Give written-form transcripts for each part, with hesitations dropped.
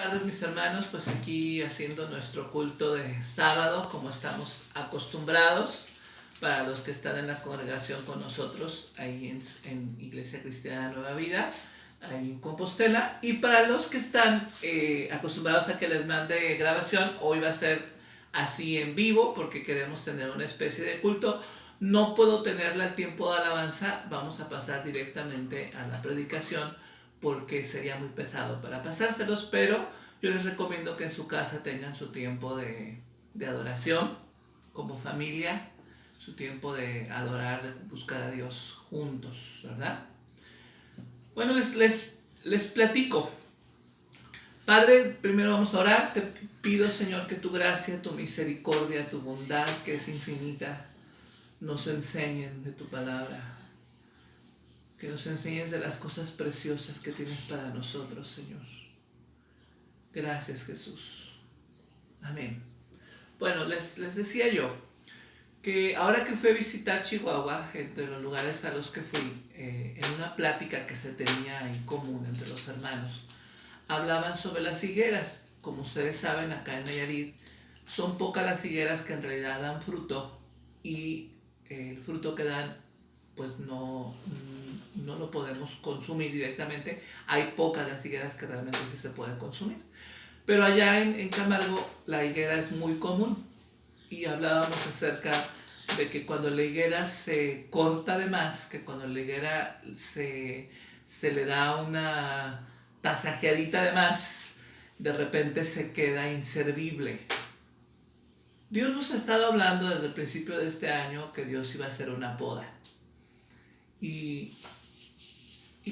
tardes, mis hermanos, pues aquí haciendo nuestro culto de sábado como estamos acostumbrados. Para los que están en la congregación con nosotros ahí en Iglesia Cristiana Nueva Vida, ahí en Compostela, y para los que están acostumbrados a que les mande grabación, hoy va a ser así en vivo porque queremos tener una especie de culto. No puedo tenerla al tiempo de alabanza, vamos a pasar directamente a la predicación porque sería muy pesado para pasárselos, pero yo les recomiendo que en su casa tengan su tiempo de adoración como familia, su tiempo de adorar, de buscar a Dios juntos, ¿verdad? Bueno, les platico. Padre, primero vamos a orar. Te pido, Señor, que tu gracia, tu misericordia, tu bondad, que es infinita, nos enseñen de tu palabra. Que nos enseñes de las cosas preciosas que tienes para nosotros, Señor. Gracias, Jesús. Amén. Bueno, les decía yo que ahora que fui a visitar Chihuahua, entre los lugares a los que fui, en una plática que se tenía en común entre los hermanos, hablaban sobre las higueras. Como ustedes saben, acá en Nayarit son pocas las higueras que en realidad dan fruto, y el fruto que dan pues no lo podemos consumir directamente. Hay pocas las higueras que realmente sí se pueden consumir. Pero allá en Camargo la higuera es muy común, y hablábamos acerca de que cuando la higuera se corta de más, que cuando la higuera se le da una tasajeadita de más, de repente se queda inservible. Dios nos ha estado hablando desde el principio de este año que Dios iba a hacer una poda. Y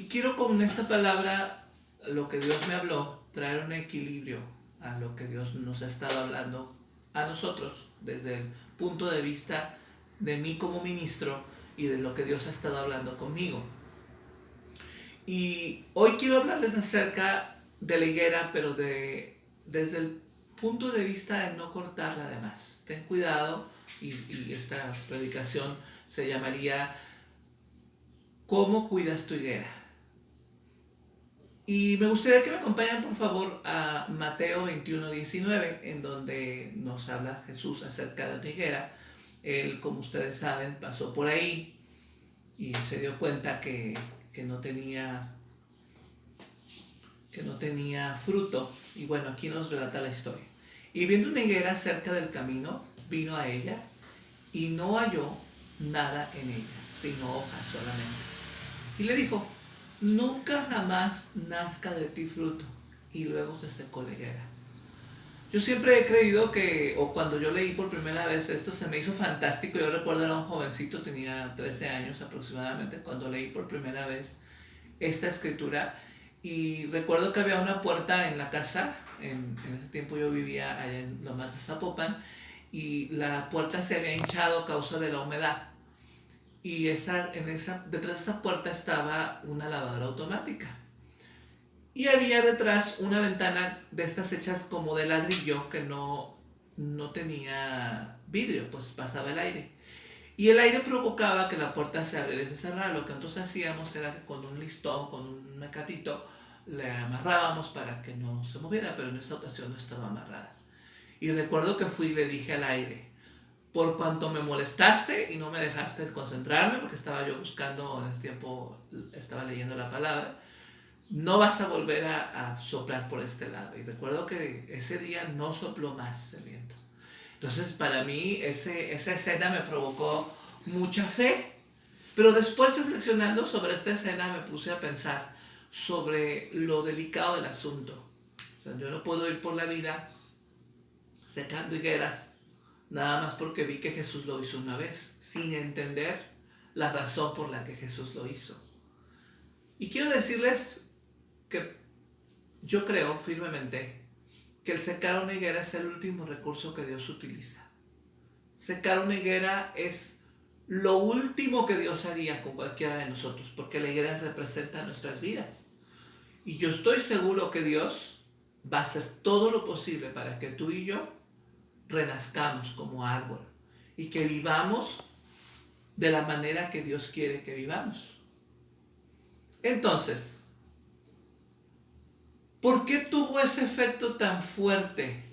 quiero con esta palabra, lo que Dios me habló, traer un equilibrio a lo que Dios nos ha estado hablando a nosotros, desde el punto de vista de mí como ministro y de lo que Dios ha estado hablando conmigo. Y hoy quiero hablarles acerca de la higuera, pero desde el punto de vista de no cortarla de más. Ten cuidado, y esta predicación se llamaría ¿Cómo cuidas tu higuera? Y me gustaría que me acompañen por favor a Mateo 21:19, en donde nos habla Jesús acerca de una higuera. Él, como ustedes saben, pasó por ahí y se dio cuenta que no tenía fruto. Y bueno, aquí nos relata la historia. Y viendo una higuera cerca del camino, vino a ella y no halló nada en ella, sino hojas solamente. Y le dijo: nunca jamás nazca de ti fruto. Y luego se secó la higuera. Yo siempre he creído que, o cuando yo leí por primera vez esto, se me hizo fantástico. Yo recuerdo, era un jovencito, tenía 13 años aproximadamente, cuando leí por primera vez esta escritura. Y recuerdo que había una puerta en la casa. En ese tiempo yo vivía allá en Lomas de Zapopan, y la puerta se había hinchado a causa de la humedad. Y detrás de esa puerta estaba una lavadora automática. Y había detrás una ventana de estas hechas como de ladrillo que no tenía vidrio, pues pasaba el aire. Y el aire provocaba que la puerta se abriera y se cerrara. Lo que entonces hacíamos era que con un listón, con un mecatito, le amarrábamos para que no se moviera, pero en esta ocasión no estaba amarrada. Y recuerdo que fui y le dije al aire: por cuanto me molestaste y no me dejaste concentrarme, porque estaba yo buscando, en ese tiempo estaba leyendo la palabra, no vas a volver a soplar por este lado. Y recuerdo que ese día no sopló más el viento. Entonces para mí esa escena me provocó mucha fe. Pero después, reflexionando sobre esta escena, me puse a pensar sobre lo delicado del asunto. O sea, yo no puedo ir por la vida secando higueras nada más porque vi que Jesús lo hizo una vez, sin entender la razón por la que Jesús lo hizo. Y quiero decirles que yo creo firmemente que el secar una higuera es el último recurso que Dios utiliza. Secar una higuera es lo último que Dios haría con cualquiera de nosotros, porque la higuera representa nuestras vidas. Y yo estoy seguro que Dios va a hacer todo lo posible para que tú y yo renazcamos como árbol y que vivamos de la manera que Dios quiere que vivamos. Entonces, ¿Por qué tuvo ese efecto tan fuerte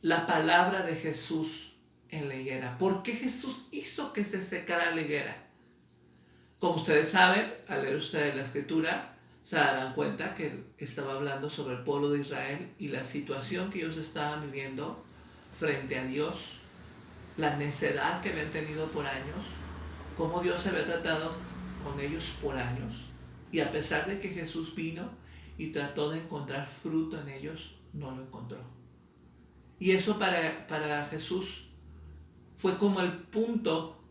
la palabra de Jesús en la higuera? ¿Por qué Jesús hizo que se secara la higuera? Como ustedes saben, al leer ustedes la escritura, se darán cuenta que estaba hablando sobre el pueblo de Israel y la situación que ellos estaban viviendo frente a Dios, la necedad que habían tenido por años, cómo Dios se había tratado con ellos por años. Y a pesar de que Jesús vino y trató de encontrar fruto en ellos, no lo encontró. Y eso para Jesús fue como el punto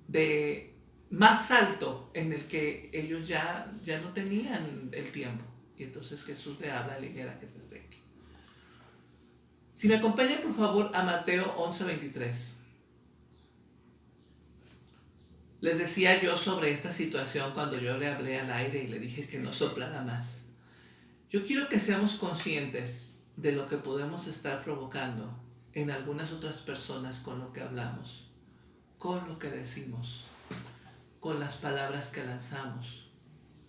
de más alto en el que ellos ya no tenían el tiempo. Y entonces Jesús le habla a la higuera que se seque. Si me acompañan por favor a Mateo 11:23. Les decía yo sobre esta situación cuando yo le hablé al aire y le dije que no soplara más. Yo quiero que seamos conscientes de lo que podemos estar provocando en algunas otras personas con lo que hablamos, con lo que decimos, con las palabras que lanzamos,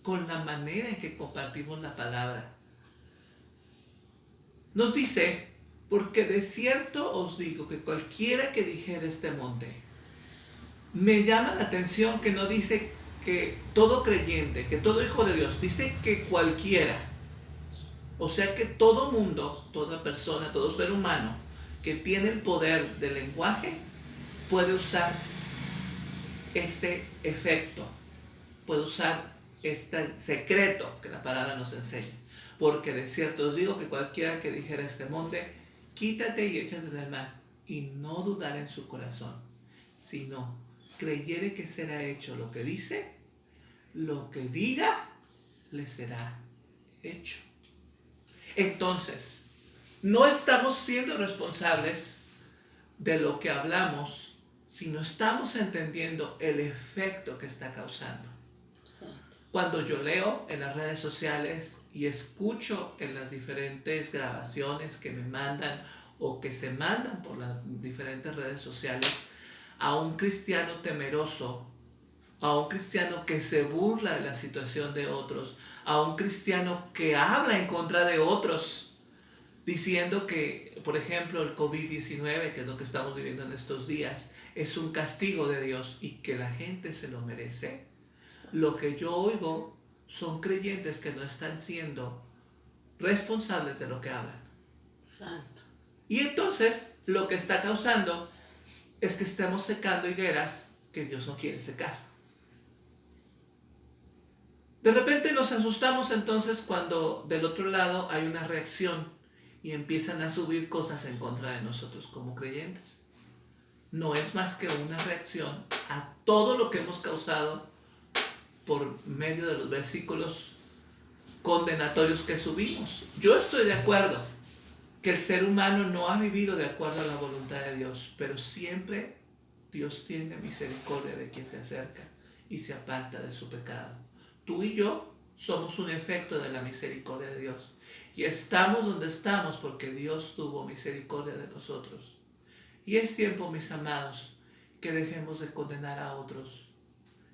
con la manera en que compartimos la palabra. Nos dice, porque de cierto os digo que cualquiera que dijere este monte, me llama la atención que no dice que todo creyente, que todo hijo de Dios, dice que cualquiera. O sea que todo mundo, toda persona, todo ser humano que tiene el poder del lenguaje puede usar este efecto, puede usar este secreto que la palabra nos enseña. Porque de cierto os digo que cualquiera que dijera a este monte, quítate y échate en el mar, y no dudar en su corazón, sino creyere que será hecho lo que dice, lo que diga le será hecho. Entonces, no estamos siendo responsables de lo que hablamos, sino estamos entendiendo el efecto que está causando. Cuando yo leo en las redes sociales y escucho en las diferentes grabaciones que me mandan o que se mandan por las diferentes redes sociales a un cristiano temeroso, a un cristiano que se burla de la situación de otros, a un cristiano que habla en contra de otros, diciendo que, por ejemplo, el COVID-19, que es lo que estamos viviendo en estos días, es un castigo de Dios y que la gente se lo merece. Lo que yo oigo son creyentes que no están siendo responsables de lo que hablan. Santo. Y entonces lo que está causando es que estemos secando higueras que Dios no quiere secar. De repente nos asustamos entonces cuando del otro lado hay una reacción y empiezan a subir cosas en contra de nosotros como creyentes. No es más que una reacción a todo lo que hemos causado por medio de los versículos condenatorios que subimos. Yo estoy de acuerdo que el ser humano no ha vivido de acuerdo a la voluntad de Dios, pero siempre Dios tiene misericordia de quien se acerca y se aparta de su pecado. Tú y yo somos un efecto de la misericordia de Dios y estamos donde estamos porque Dios tuvo misericordia de nosotros. Y es tiempo, mis amados, que dejemos de condenar a otros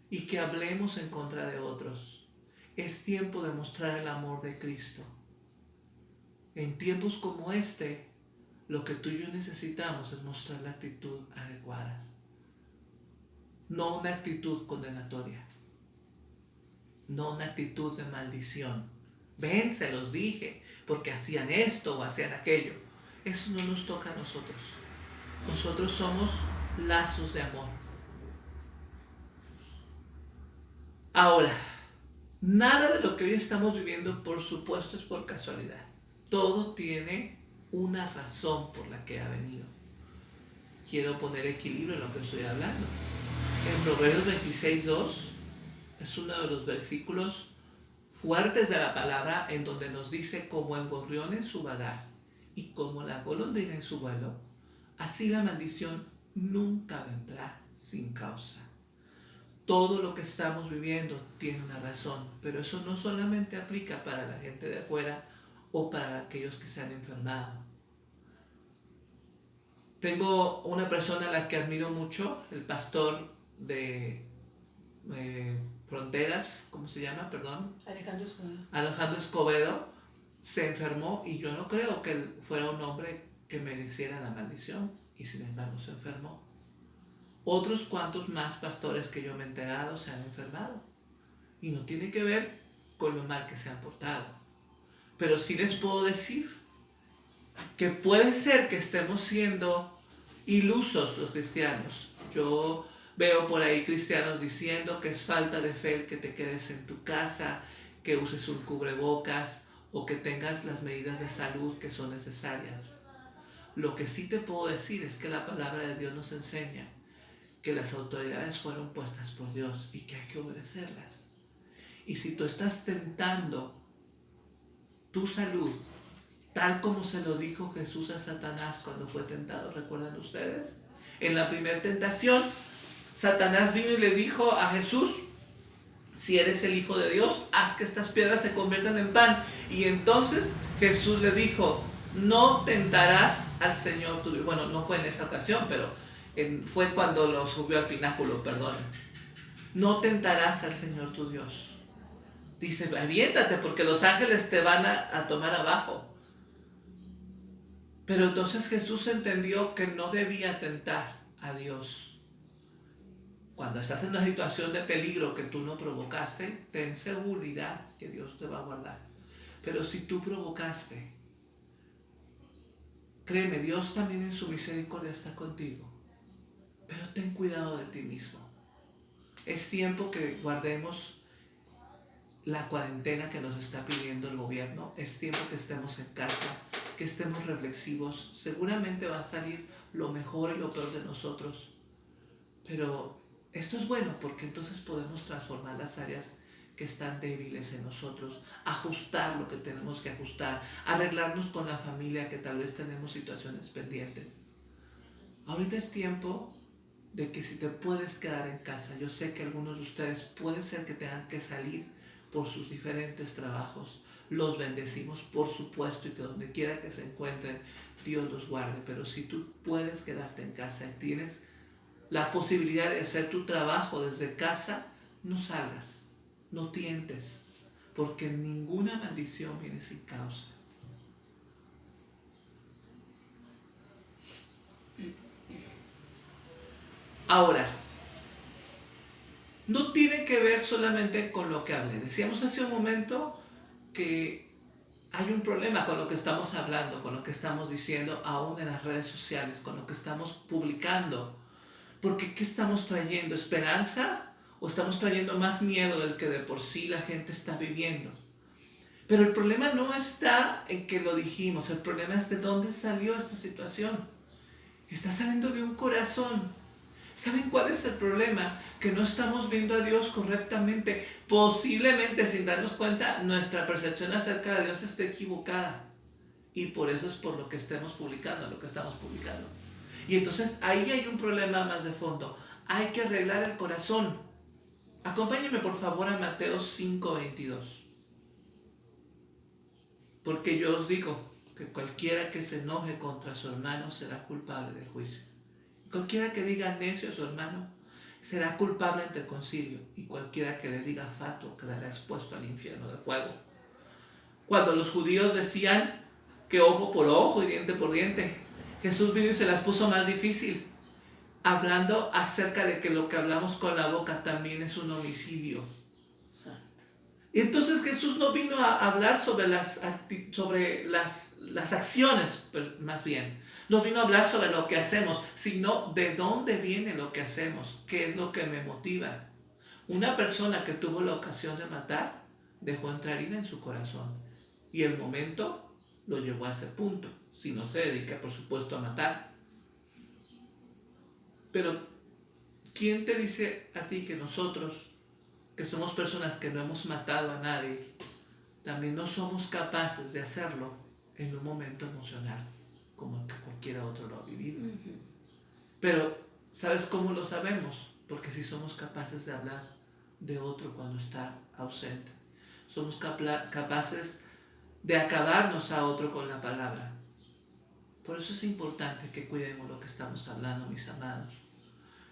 y que hablemos en contra de otros. Es tiempo de mostrar el amor de Cristo. En tiempos como este, lo que tú y yo necesitamos es mostrar la actitud adecuada, no una actitud condenatoria, no una actitud de maldición. Ven, se los dije, porque hacían esto o hacían aquello. Eso no nos toca a nosotros. Nosotros somos lazos de amor. Ahora, nada de lo que hoy estamos viviendo, por supuesto, es por casualidad. Todo tiene una razón por la que ha venido. Quiero poner equilibrio en lo que estoy hablando. En Proverbios 26:2 es uno de los versículos fuertes de la palabra en donde nos dice: como el gorrión en su vagar y como la golondrina en su vuelo, así la maldición nunca vendrá sin causa. Todo lo que estamos viviendo tiene una razón, pero eso no solamente aplica para la gente de afuera o para aquellos que se han enfermado. Tengo una persona a la que admiro mucho, el pastor de Fronteras, ¿cómo se llama? Perdón. Alejandro Escobedo. Alejandro Escobedo se enfermó y yo no creo que él fuera un hombre que mereciera la maldición y sin embargo se enfermó. Otros cuantos más pastores que yo me he enterado se han enfermado y no tiene que ver con lo mal que se han portado. Pero sí les puedo decir que puede ser que estemos siendo ilusos los cristianos. Yo veo por ahí cristianos diciendo que es falta de fe el que te quedes en tu casa, que uses un cubrebocas o que tengas las medidas de salud que son necesarias. Lo que sí te puedo decir es que la palabra de Dios nos enseña que las autoridades fueron puestas por Dios y que hay que obedecerlas. Y si tú estás tentando tu salud, tal como se lo dijo Jesús a Satanás cuando fue tentado, ¿recuerdan ustedes? En la primera tentación, Satanás vino y le dijo a Jesús: si eres el Hijo de Dios, haz que estas piedras se conviertan en pan. Y entonces Jesús le dijo: no tentarás al Señor tu Dios. Bueno, no fue en esa ocasión, pero fue cuando lo subió al pináculo, perdón. No tentarás al Señor tu Dios. Dice, aviéntate porque los ángeles te van a tomar abajo. Pero entonces Jesús entendió que no debía tentar a Dios. Cuando estás en una situación de peligro que tú no provocaste, ten seguridad que Dios te va a guardar. Pero si tú provocaste, créeme, Dios también en su misericordia está contigo. Pero ten cuidado de ti mismo. Es tiempo que guardemos la cuarentena que nos está pidiendo el gobierno. Es tiempo que estemos en casa, que estemos reflexivos. Seguramente va a salir lo mejor y lo peor de nosotros. Pero esto es bueno porque entonces podemos transformar las áreas que están débiles en nosotros, ajustar lo que tenemos que ajustar, arreglarnos con la familia que tal vez tenemos situaciones pendientes. Ahorita es tiempo de que si te puedes quedar en casa, yo sé que algunos de ustedes puede ser que tengan que salir por sus diferentes trabajos. Los bendecimos, por supuesto, y que donde quiera que se encuentren, Dios los guarde. Pero si tú puedes quedarte en casa y tienes la posibilidad de hacer tu trabajo desde casa, no salgas, no tientes, porque ninguna maldición viene sin causa. Ahora, no tiene que ver solamente con lo que hablé. Decíamos hace un momento que hay un problema con lo que estamos hablando, con lo que estamos diciendo, aún en las redes sociales, con lo que estamos publicando. Porque ¿qué estamos trayendo? ¿Esperanza? ¿O estamos trayendo más miedo del que de por sí la gente está viviendo? Pero el problema no está en que lo dijimos, el problema es de dónde salió esta situación. Está saliendo de un corazón. ¿Saben cuál es el problema? Que no estamos viendo a Dios correctamente. Posiblemente, sin darnos cuenta, nuestra percepción acerca de Dios esté equivocada. Y por eso es por lo que estamos publicando. Y entonces ahí hay un problema más de fondo. Hay que arreglar el corazón. Acompáñenme por favor a Mateo 5:22. Porque yo os digo que cualquiera que se enoje contra su hermano será culpable de juicio. Cualquiera que diga necio a su hermano será culpable ante el concilio, y cualquiera que le diga fatuo quedará expuesto al infierno de fuego. Cuando los judíos decían que ojo por ojo y diente por diente, Jesús vino y se las puso más difícil, hablando acerca de que lo que hablamos con la boca también es un homicidio. Y entonces Jesús no vino a hablar sobre las acciones, más bien. No vino a hablar sobre lo que hacemos, sino de dónde viene lo que hacemos, qué es lo que me motiva. Una persona que tuvo la ocasión de matar dejó entrar ira en su corazón y el momento lo llevó a ese punto, si no se dedica por supuesto a matar. Pero ¿quién te dice a ti que nosotros, que somos personas que no hemos matado a nadie, también no somos capaces de hacerlo en un momento emocional, como que cualquiera otro lo ha vivido? Pero, ¿sabes cómo lo sabemos? Porque sí somos capaces de hablar de otro cuando está ausente. Somos capaces de acabarnos a otro con la palabra. Por eso es importante que cuidemos lo que estamos hablando, mis amados.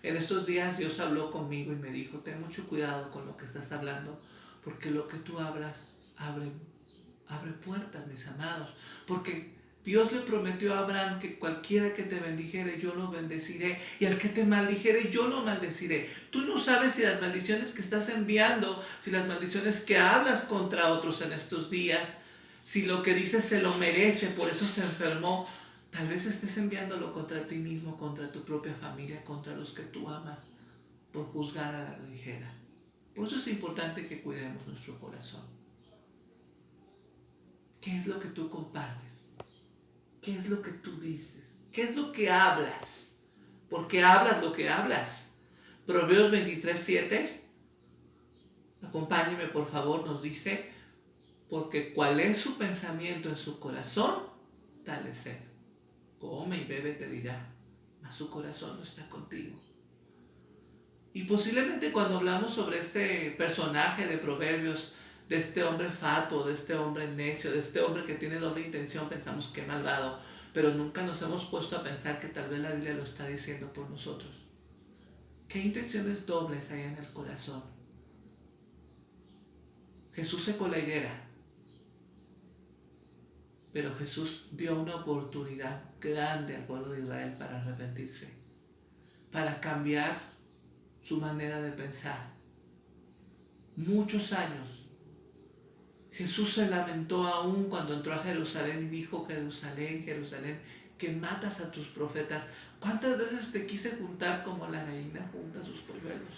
En estos días Dios habló conmigo y me dijo, ten mucho cuidado con lo que estás hablando, porque lo que tú hablas abre puertas, mis amados. Porque Dios le prometió a Abraham que cualquiera que te bendijere, yo lo bendeciré. Y al que te maldijere, yo lo maldeciré. Tú no sabes si las maldiciones que estás enviando, si las maldiciones que hablas contra otros en estos días, si lo que dices se lo merece, por eso se enfermó. Tal vez estés enviándolo contra ti mismo, contra tu propia familia, contra los que tú amas, por juzgar a la ligera. Por eso es importante que cuidemos nuestro corazón. ¿Qué es lo que tú compartes? ¿Qué es lo que tú dices? ¿Qué es lo que hablas? ¿Por qué hablas lo que hablas? Proverbios 23:7, acompáñeme por favor, nos dice, porque cuál es su pensamiento en su corazón, tal es él. Come y bebe te dirá, mas su corazón no está contigo. Y posiblemente cuando hablamos sobre este personaje de Proverbios, de este hombre fatuo, de este hombre necio, de este hombre que tiene doble intención, pensamos que malvado, pero nunca nos hemos puesto a pensar que tal vez la Biblia lo está diciendo por nosotros. ¿Qué intenciones dobles hay en el corazón? Jesús secó la higuera, pero Jesús dio una oportunidad grande al pueblo de Israel para arrepentirse, para cambiar su manera de pensar. Muchos años Jesús se lamentó aún cuando entró a Jerusalén y dijo, Jerusalén, Jerusalén, que matas a tus profetas. ¿Cuántas veces te quise juntar como la gallina junta sus polluelos?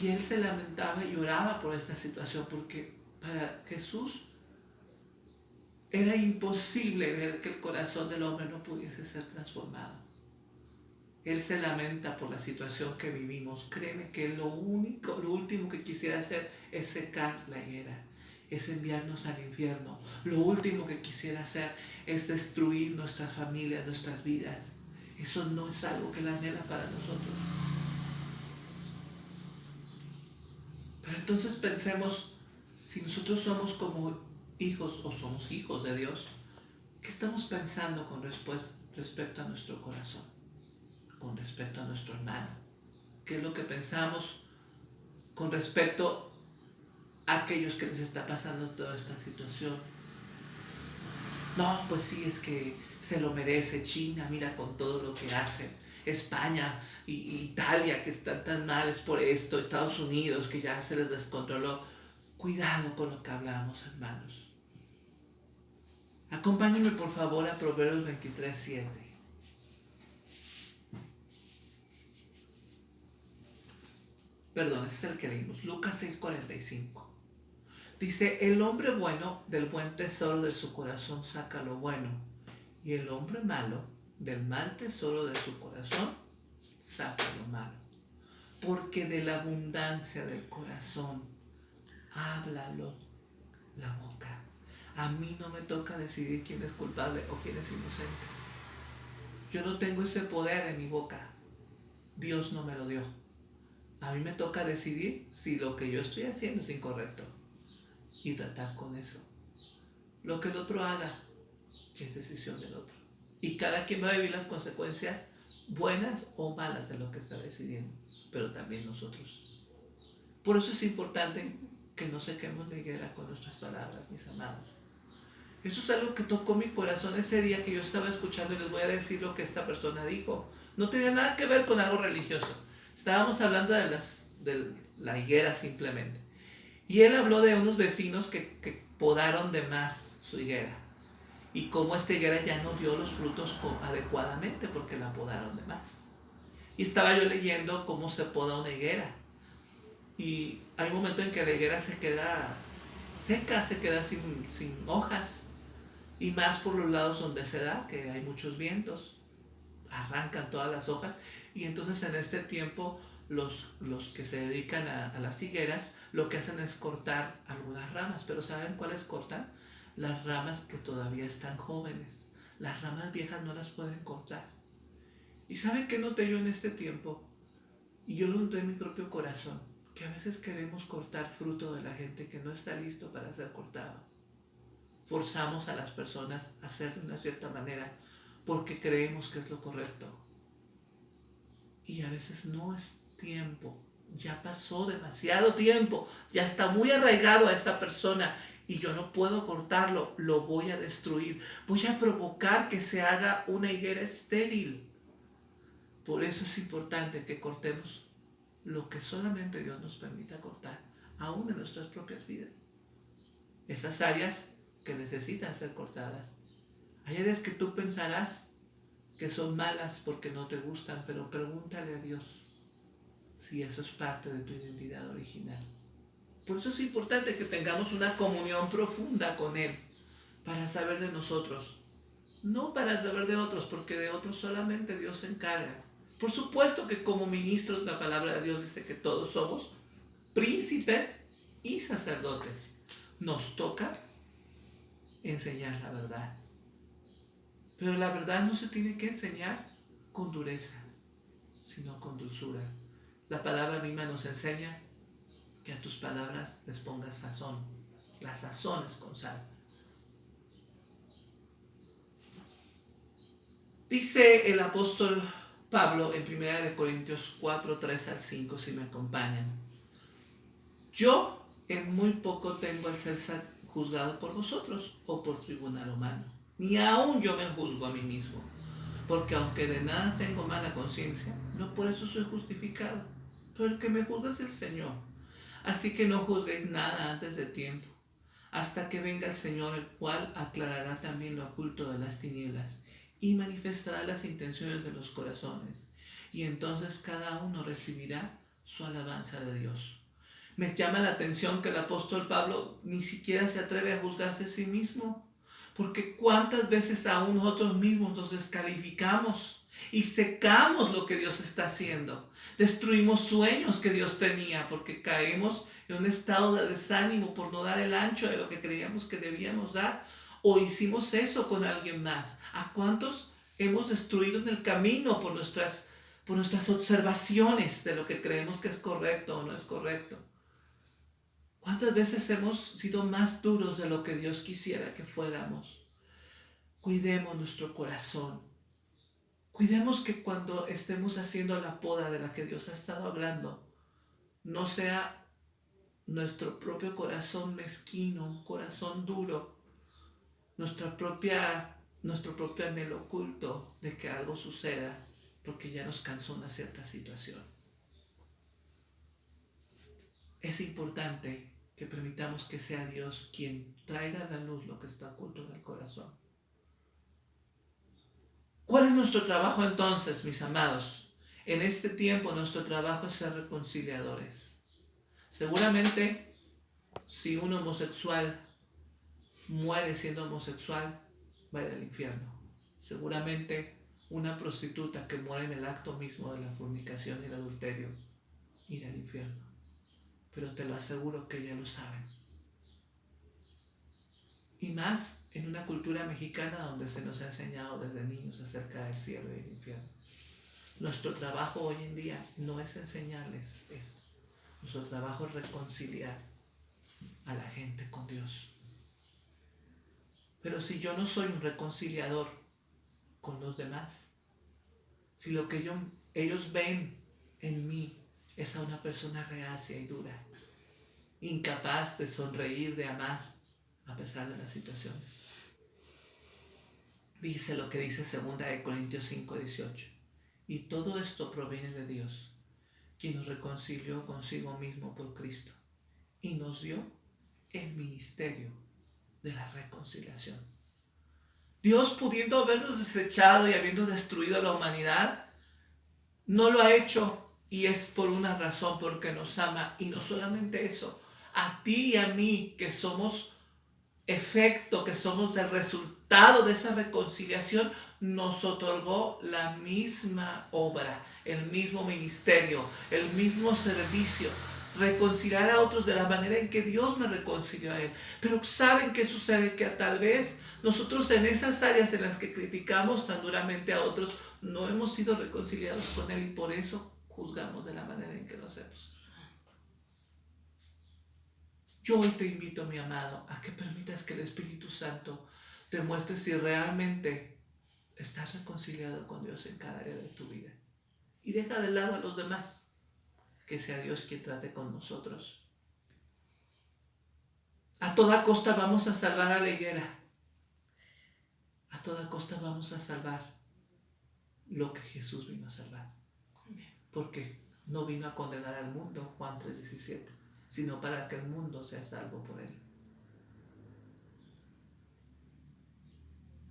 Y él se lamentaba y lloraba por esta situación porque para Jesús era imposible ver que el corazón del hombre no pudiese ser transformado. Él se lamenta por la situación que vivimos. Créeme que lo último que quisiera hacer es secar la higuera, es enviarnos al infierno. Lo último que quisiera hacer es destruir nuestras familias, nuestras vidas. Eso no es algo que Él anhela para nosotros. Pero entonces pensemos, si nosotros somos como hijos o somos hijos de Dios, ¿qué estamos pensando con respecto a nuestro corazón? Con respecto a nuestro hermano. ¿Qué es lo que pensamos con respecto a aquellos que les está pasando toda esta situación? No, pues sí, es que se lo merece China, mira con todo lo que hace. España y Italia, que están tan mal, es por esto. Estados Unidos, que ya se les descontroló. Cuidado con lo que hablamos, hermanos. Acompáñenme por favor a Proverbios 23:7. Perdón, ese es el que leímos. Lucas 6:45. Dice, el hombre bueno del buen tesoro de su corazón saca lo bueno, y el hombre malo del mal tesoro de su corazón saca lo malo. Porque de la abundancia del corazón háblalo la boca. A mí no me toca decidir quién es culpable o quién es inocente. Yo no tengo ese poder en mi boca. Dios no me lo dio. A mí me toca decidir si lo que yo estoy haciendo es incorrecto y tratar con eso. Lo que el otro haga es decisión del otro. Y cada quien va a vivir las consecuencias buenas o malas de lo que está decidiendo, pero también nosotros. Por eso es importante que no sequemos la higuera con nuestras palabras, mis amados. Eso es algo que tocó mi corazón ese día que yo estaba escuchando y les voy a decir lo que esta persona dijo. No tenía nada que ver con algo religioso. Estábamos hablando de la higuera simplemente. Y él habló de unos vecinos que podaron de más su higuera. Y cómo esta higuera ya no dio los frutos adecuadamente porque la podaron de más. Y estaba yo leyendo cómo se poda una higuera. Y hay un momento en que la higuera se queda seca, se queda sin hojas. Y más por los lados donde se da, que hay muchos vientos. Arrancan todas las hojas. Y entonces en este tiempo los que se dedican a las higueras lo que hacen es cortar algunas ramas. Pero ¿saben cuáles cortan? Las ramas que todavía están jóvenes. Las ramas viejas no las pueden cortar. ¿Y saben qué noté yo en este tiempo? Y yo lo noté en mi propio corazón, que a veces queremos cortar fruto de la gente que no está listo para ser cortado. Forzamos a las personas a hacer de una cierta manera porque creemos que es lo correcto. Y a veces no es tiempo. Ya pasó demasiado tiempo. Ya está muy arraigado a esa persona. Y yo no puedo cortarlo. Lo voy a destruir. Voy a provocar que se haga una higuera estéril. Por eso es importante que cortemos lo que solamente Dios nos permita cortar. Aún en nuestras propias vidas. Esas áreas que necesitan ser cortadas. Hay áreas que tú pensarás que son malas porque no te gustan, pero pregúntale a Dios si eso es parte de tu identidad original. Por eso es importante que tengamos una comunión profunda con Él, para saber de nosotros, no para saber de otros, porque de otros solamente Dios se encarga. Por supuesto que como ministros la palabra de Dios dice que todos somos príncipes y sacerdotes. Nos toca enseñar la verdad. Pero la verdad no se tiene que enseñar con dureza, sino con dulzura. La palabra misma nos enseña que a tus palabras les pongas sazón. La sazón es con sal. Dice el apóstol Pablo en 1 Corintios 4, 3 al 5, si me acompañan. Yo en muy poco tengo el ser juzgado por vosotros o por tribunal humano. Ni aún yo me juzgo a mí mismo, porque aunque de nada tengo mala conciencia, no por eso soy justificado. Pero el que me juzga es el Señor. Así que no juzguéis nada antes de tiempo, hasta que venga el Señor, el cual aclarará también lo oculto de las tinieblas y manifestará las intenciones de los corazones. Y entonces cada uno recibirá su alabanza de Dios. Me llama la atención que el apóstol Pablo ni siquiera se atreve a juzgarse a sí mismo. Porque cuántas veces aún nosotros mismos nos descalificamos y secamos lo que Dios está haciendo. Destruimos sueños que Dios tenía porque caemos en un estado de desánimo por no dar el ancho de lo que creíamos que debíamos dar. O hicimos eso con alguien más. ¿A cuántos hemos destruido en el camino por nuestras observaciones de lo que creemos que es correcto o no es correcto? ¿Cuántas veces hemos sido más duros de lo que Dios quisiera que fuéramos? Cuidemos nuestro corazón. Cuidemos que cuando estemos haciendo la poda de la que Dios ha estado hablando, no sea nuestro propio corazón mezquino, un corazón duro, nuestro propio anhelo oculto de que algo suceda porque ya nos cansó una cierta situación. Es importante que permitamos que sea Dios quien traiga a la luz lo que está oculto en el corazón. ¿Cuál es nuestro trabajo entonces, mis amados? En este tiempo nuestro trabajo es ser reconciliadores. Seguramente, si un homosexual muere siendo homosexual, va a ir al infierno. Seguramente una prostituta que muere en el acto mismo de la fornicación y el adulterio, irá al infierno. Pero te lo aseguro que ya lo saben. Y más en una cultura mexicana donde se nos ha enseñado desde niños acerca del cielo y del infierno. Nuestro trabajo hoy en día no es enseñarles esto. Nuestro trabajo es reconciliar a la gente con Dios. Pero si yo no soy un reconciliador con los demás, si lo que ellos ven en mí es a una persona reacia y dura, incapaz de sonreír, de amar, a pesar de las situaciones. Dice lo que dice 2 Corintios 5, 18. Y todo esto proviene de Dios, quien nos reconcilió consigo mismo por Cristo y nos dio el ministerio de la reconciliación. Dios, pudiendo habernos desechado y habiendo destruido a la humanidad, no lo ha hecho y es por una razón, porque nos ama. Y no solamente eso, a ti y a mí que somos efecto, que somos el resultado de esa reconciliación, nos otorgó la misma obra, el mismo ministerio, el mismo servicio, reconciliar a otros de la manera en que Dios me reconcilió a Él. Pero ¿saben qué sucede? Que tal vez nosotros en esas áreas en las que criticamos tan duramente a otros, no hemos sido reconciliados con Él y por eso juzgamos de la manera en que lo hacemos. Yo hoy te invito, mi amado, a que permitas que el Espíritu Santo te muestre si realmente estás reconciliado con Dios en cada área de tu vida. y deja de lado a los demás. Que sea Dios quien trate con nosotros. A toda costa vamos a salvar a la higuera. A toda costa vamos a salvar lo que Jesús vino a salvar. Porque no vino a condenar al mundo, Juan 3:17, sino para que el mundo sea salvo por él.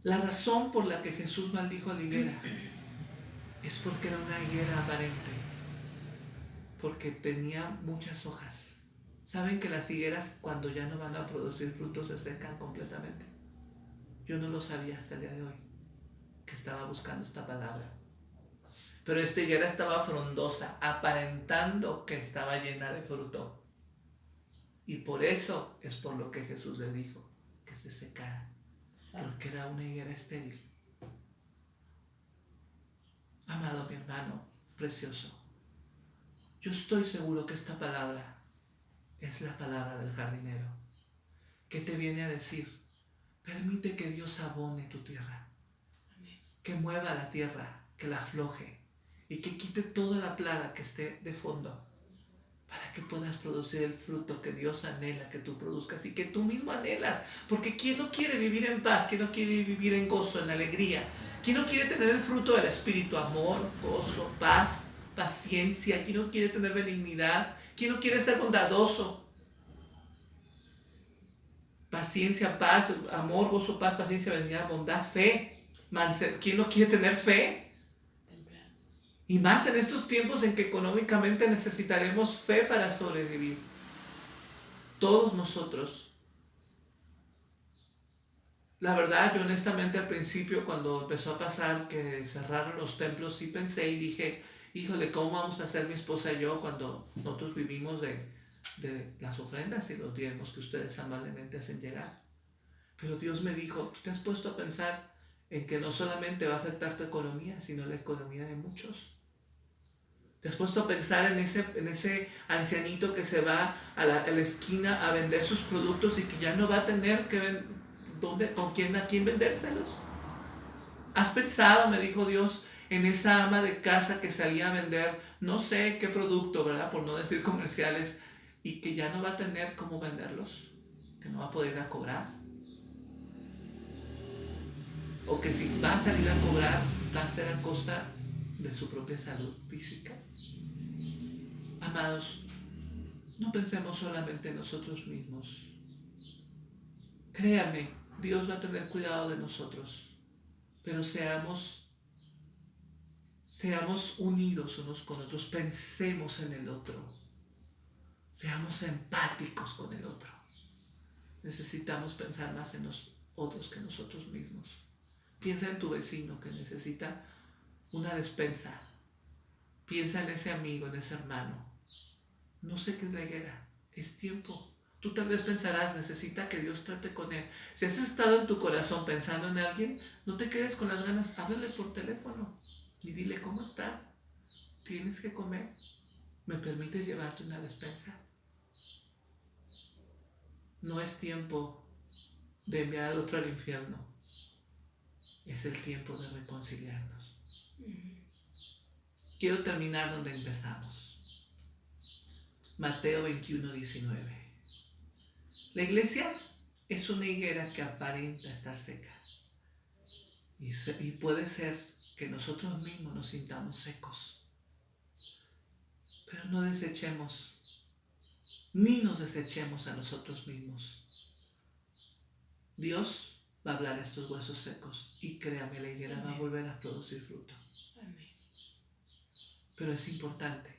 La razón por la que Jesús maldijo a la higuera es porque era una higuera aparente, porque tenía muchas hojas. ¿Saben que las higueras cuando ya no van a producir frutos se secan completamente? Yo no lo sabía hasta el día de hoy, que estaba buscando esta palabra. Pero esta higuera estaba frondosa, aparentando que estaba llena de fruto. Y por eso es por lo que Jesús le dijo que se secara, porque era una higuera estéril. Amado mi hermano precioso, yo estoy seguro que esta palabra es la palabra del jardinero, que te viene a decir: permite que Dios abone tu tierra, que mueva la tierra, que la afloje y que quite toda la plaga que esté de fondo, para que puedas producir el fruto que Dios anhela que tú produzcas y que tú mismo anhelas. Porque ¿quién no quiere vivir en paz? ¿Quién no quiere vivir en gozo, en alegría? ¿Quién no quiere tener el fruto del Espíritu? Amor, gozo, paz, paciencia. ¿Quién no quiere tener benignidad? ¿Quién no quiere ser bondadoso? Paciencia, paz, amor, gozo, paz, paciencia, benignidad, bondad, fe. ¿Quién no quiere tener fe? Y más en estos tiempos en que económicamente necesitaremos fe para sobrevivir. Todos nosotros. La verdad, yo honestamente al principio cuando empezó a pasar que cerraron los templos, sí pensé y dije: híjole, ¿cómo vamos a hacer mi esposa y yo cuando nosotros vivimos de las ofrendas y los diezmos que ustedes amablemente hacen llegar? Pero Dios me dijo: ¿tú te has puesto a pensar en que no solamente va a afectar tu economía, sino la economía de muchos? ¿Te has puesto a pensar en ese ancianito que se va a la esquina a vender sus productos y que ya no va a tener a quién vendérselos? ¿Has pensado, me dijo Dios, en esa ama de casa que salía a vender no sé qué producto, ¿verdad? Por no decir comerciales, y que ya no va a tener cómo venderlos, que no va a poder ir a cobrar? O que si va a salir a cobrar, va a ser a costa de su propia salud física. Amados, no pensemos solamente en nosotros mismos. Créame, Dios va a tener cuidado de nosotros, pero seamos unidos unos con otros, pensemos en el otro, seamos empáticos con el otro. Necesitamos pensar más en los otros que nosotros mismos. Piensa en tu vecino que necesita una despensa. Piensa en ese amigo, en ese hermano. No sé qué es la higuera, es tiempo. Tú tal vez pensarás, necesita que Dios trate con él. Si has estado en tu corazón pensando en alguien, no te quedes con las ganas, háblale por teléfono y dile: ¿cómo estás? ¿Tienes que comer? ¿Me permites llevarte una despensa? No es tiempo de enviar al otro al infierno, es el tiempo de reconciliarnos. Quiero terminar donde empezamos. Mateo 21:19. La iglesia es una higuera que aparenta estar seca. Y puede ser que nosotros mismos nos sintamos secos. Pero no desechemos, ni nos desechemos a nosotros mismos. Dios va a hablar a estos huesos secos y créame, la higuera va a volver a producir fruto. Pero es importante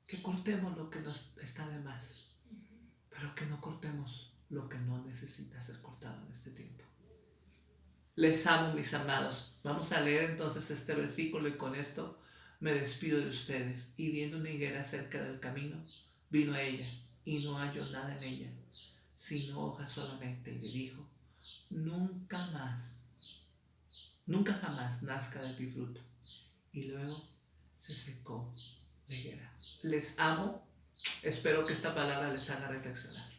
que cortemos lo que nos está de más, pero que no cortemos lo que no necesita ser cortado en este tiempo. Les amo, mis amados. Vamos a leer entonces este versículo y con esto me despido de ustedes. Y viendo una higuera cerca del camino, vino a ella y no halló nada en ella, sino hojas solamente, y le dijo: nunca jamás nazca de ti fruto. Y luego se secó la higuera. Les amo. Espero que esta palabra les haga reflexionar.